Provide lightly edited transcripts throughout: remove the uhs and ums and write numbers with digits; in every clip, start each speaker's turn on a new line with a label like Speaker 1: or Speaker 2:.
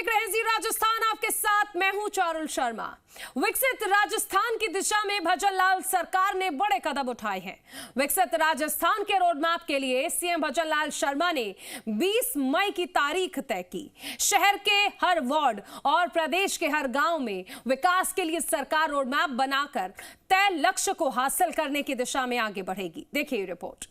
Speaker 1: देख रहे हैं जी राजस्थान, आपके साथ मैं हूं चारुल शर्मा। विकसित राजस्थान की दिशा में भजनलाल सरकार ने बड़े कदम उठाए हैं। विकसित राजस्थान के रोड मैप के लिए सीएम भजनलाल शर्मा ने 20 मई की तारीख तय की। शहर के हर वार्ड और प्रदेश के हर गांव में विकास के लिए सरकार रोड मैप बनाकर तय लक्ष्य को हासिल करने की दिशा में आगे बढ़ेगी। देखिए रिपोर्ट।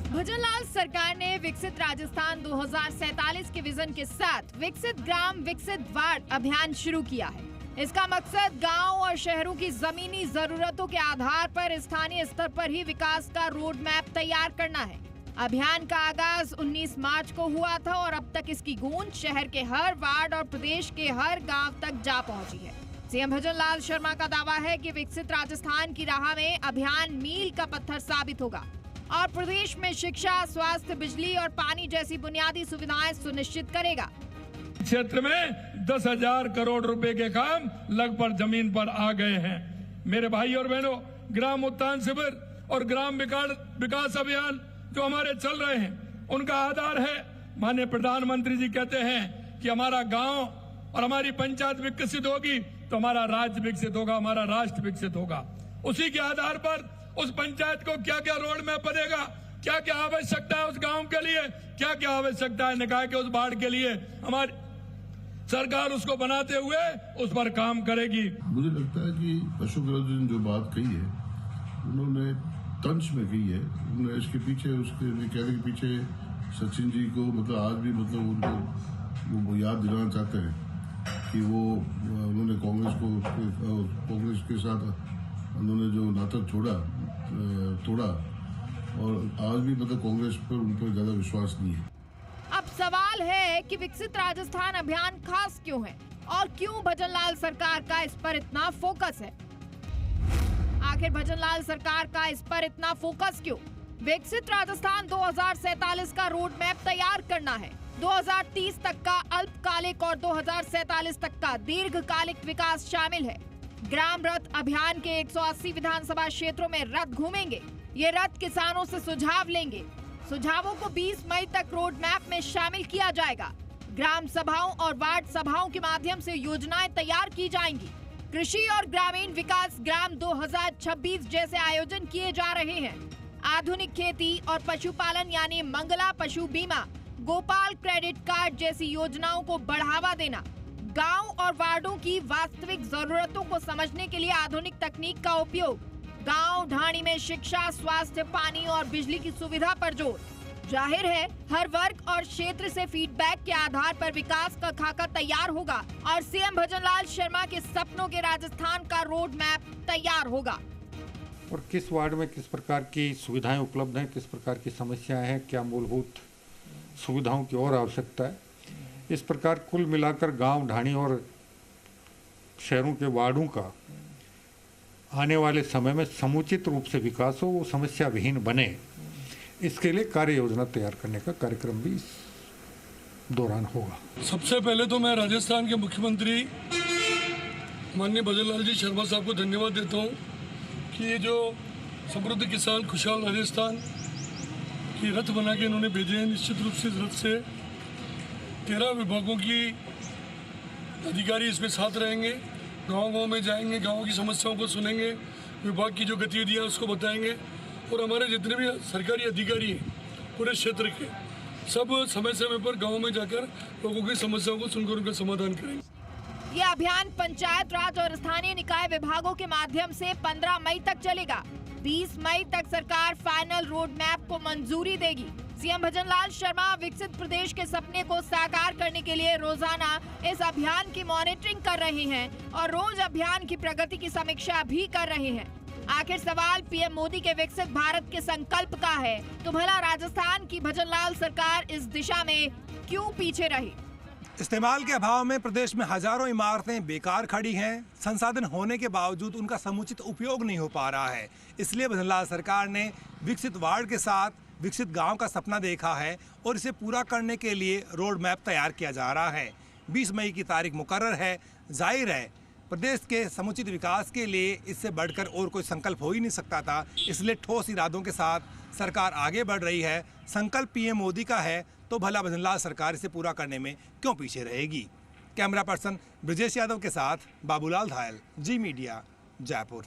Speaker 2: भजनलाल सरकार ने विकसित राजस्थान 2047 के विजन के साथ विकसित ग्राम विकसित वार्ड अभियान शुरू किया है। इसका मकसद गांव और शहरों की जमीनी जरूरतों के आधार पर स्थानीय स्तर पर ही विकास का रोड मैप तैयार करना है। अभियान का आगाज 19 मार्च को हुआ था और अब तक इसकी गूंज शहर के हर वार्ड और प्रदेश के हर गाँव तक जा पहुँची है। सीएम भजनलाल शर्मा का दावा है कि विकसित राजस्थान की राह में अभियान मील का पत्थर साबित होगा और प्रदेश में शिक्षा, स्वास्थ्य, बिजली और पानी जैसी बुनियादी सुविधाएं सुनिश्चित करेगा।
Speaker 3: क्षेत्र में 10,000 करोड़ रुपए के काम लगभग जमीन पर आ गए हैं। मेरे भाई और बहनों, ग्राम उत्थान शिविर और ग्राम विकास अभियान जो हमारे चल रहे हैं, उनका आधार है माननीय प्रधानमंत्री जी कहते हैं कि हमारा गांव और हमारी पंचायत विकसित होगी तो हमारा राज्य विकसित होगा, हमारा राष्ट्र विकसित होगा। उसी के आधार पर उस पंचायत को क्या क्या रोड मैप बनेगा, क्या क्या आवश्यकता है उस गांव के लिए, क्या क्या आवश्यकता है निकाय के उस वार्ड के लिए, हमारी सरकार उसको बनाते हुए उस पर काम करेगी।
Speaker 4: मुझे लगता है कि अशोक गहलोत जी ने जो बात कही है, उन्होंने तंज में कही है। उन्होंने इसके पीछे, उसके कहने के पीछे सचिन जी को मतलब आज भी मतलब उनको वो याद दिलाना चाहते हैं कि वो उन्होंने कांग्रेस के साथ उन्होंने जो नाता तोड़ा और आज भी मतलब कांग्रेस पर उन पर ज्यादा विश्वास नहीं है।
Speaker 2: अब सवाल है कि विकसित राजस्थान अभियान खास क्यों है और क्यों भजनलाल सरकार का इस पर इतना फोकस है। आखिर भजनलाल सरकार का इस पर इतना फोकस क्यों? विकसित राजस्थान 2047 का रोड मैप तैयार करना है। 2030 तक का अल्पकालिक और 2047 तक का दीर्घकालिक विकास शामिल है। ग्राम रथ अभियान के 180 विधानसभा क्षेत्रों में रथ घूमेंगे। ये रथ किसानों से सुझाव लेंगे। सुझावों को 20 मई तक रोड मैप में शामिल किया जाएगा। ग्राम सभाओं और वार्ड सभाओं के माध्यम से योजनाएं तैयार की जाएंगी। कृषि और ग्रामीण विकास ग्राम 2026 जैसे आयोजन किए जा रहे हैं। आधुनिक खेती और पशुपालन यानी मंगला पशु बीमा, गोपाल क्रेडिट कार्ड जैसी योजनाओं को बढ़ावा देना, गांव और वार्डों की वास्तविक जरूरतों को समझने के लिए आधुनिक तकनीक का उपयोग, गांव ढाणी में शिक्षा, स्वास्थ्य, पानी और बिजली की सुविधा पर जोर। जाहिर है हर वर्ग और क्षेत्र से फीडबैक के आधार पर विकास का खाका तैयार होगा और सीएम भजनलाल शर्मा के सपनों के राजस्थान का रोड मैप तैयार होगा।
Speaker 5: और किस वार्ड में किस प्रकार की सुविधाएं उपलब्ध हैं, किस प्रकार की समस्याएं हैं, क्या मूलभूत सुविधाओं की और आवश्यकता है, इस प्रकार कुल मिलाकर गांव ढाणी और शहरों के वार्डों का आने वाले समय में समुचित रूप से विकास हो, वो समस्या विहीन बने, इसके लिए कार्य योजना तैयार करने का कार्यक्रम भी इस दौरान होगा।
Speaker 3: सबसे पहले तो मैं राजस्थान के मुख्यमंत्री माननीय भजनलाल जी शर्मा साहब को धन्यवाद देता हूँ कि ये जो समृद्ध किसान खुशहाल राजस्थान की रथ बना के इन्होंने भेजे हैं। निश्चित रूप से इस रथ से 13 विभागों की अधिकारी इसमें साथ रहेंगे, गांव-गांव में जाएंगे, गांव की समस्याओं को सुनेंगे, विभाग की जो गतिविधियां उसको बताएंगे और हमारे जितने भी सरकारी अधिकारी हैं पूरे क्षेत्र के, सब समय समय पर गांव में जाकर लोगों की समस्याओं को सुनकर उनका समाधान करेंगे।
Speaker 2: ये अभियान पंचायत राज और स्थानीय निकाय विभागों के माध्यम से 15 मई तक चलेगा। 20 मई तक सरकार फाइनल रोड मैप को मंजूरी देगी। सीएम भजनलाल शर्मा विकसित प्रदेश के सपने को साकार करने के लिए रोजाना इस अभियान की मॉनिटरिंग कर रहे हैं और रोज अभियान की प्रगति की समीक्षा भी कर रहे हैं। आखिर सवाल पीएम मोदी के विकसित भारत के संकल्प का है, तो भला राजस्थान की भजनलाल सरकार इस दिशा में क्यों पीछे रही?
Speaker 6: इस्तेमाल के अभाव में प्रदेश में हजारों इमारतें बेकार खड़ी हैं। संसाधन होने के बावजूद उनका समुचित उपयोग नहीं हो पा रहा है। इसलिए भजनलाल सरकार ने विकसित वार्ड के साथ विकसित गांव का सपना देखा है और इसे पूरा करने के लिए रोड मैप तैयार किया जा रहा है। 20 मई की तारीख मुकर्रर है। जाहिर है प्रदेश के समुचित विकास के लिए इससे बढ़कर और कोई संकल्प हो ही नहीं सकता था। इसलिए ठोस इरादों के साथ सरकार आगे बढ़ रही है, संकल्प पीएम मोदी का है, तो भला भजनलाल सरकार इसे पूरा करने में क्यों पीछे रहेगी। कैमरा पर्सन ब्रजेश यादव के साथ बाबूलाल धायल, जी मीडिया, जयपुर।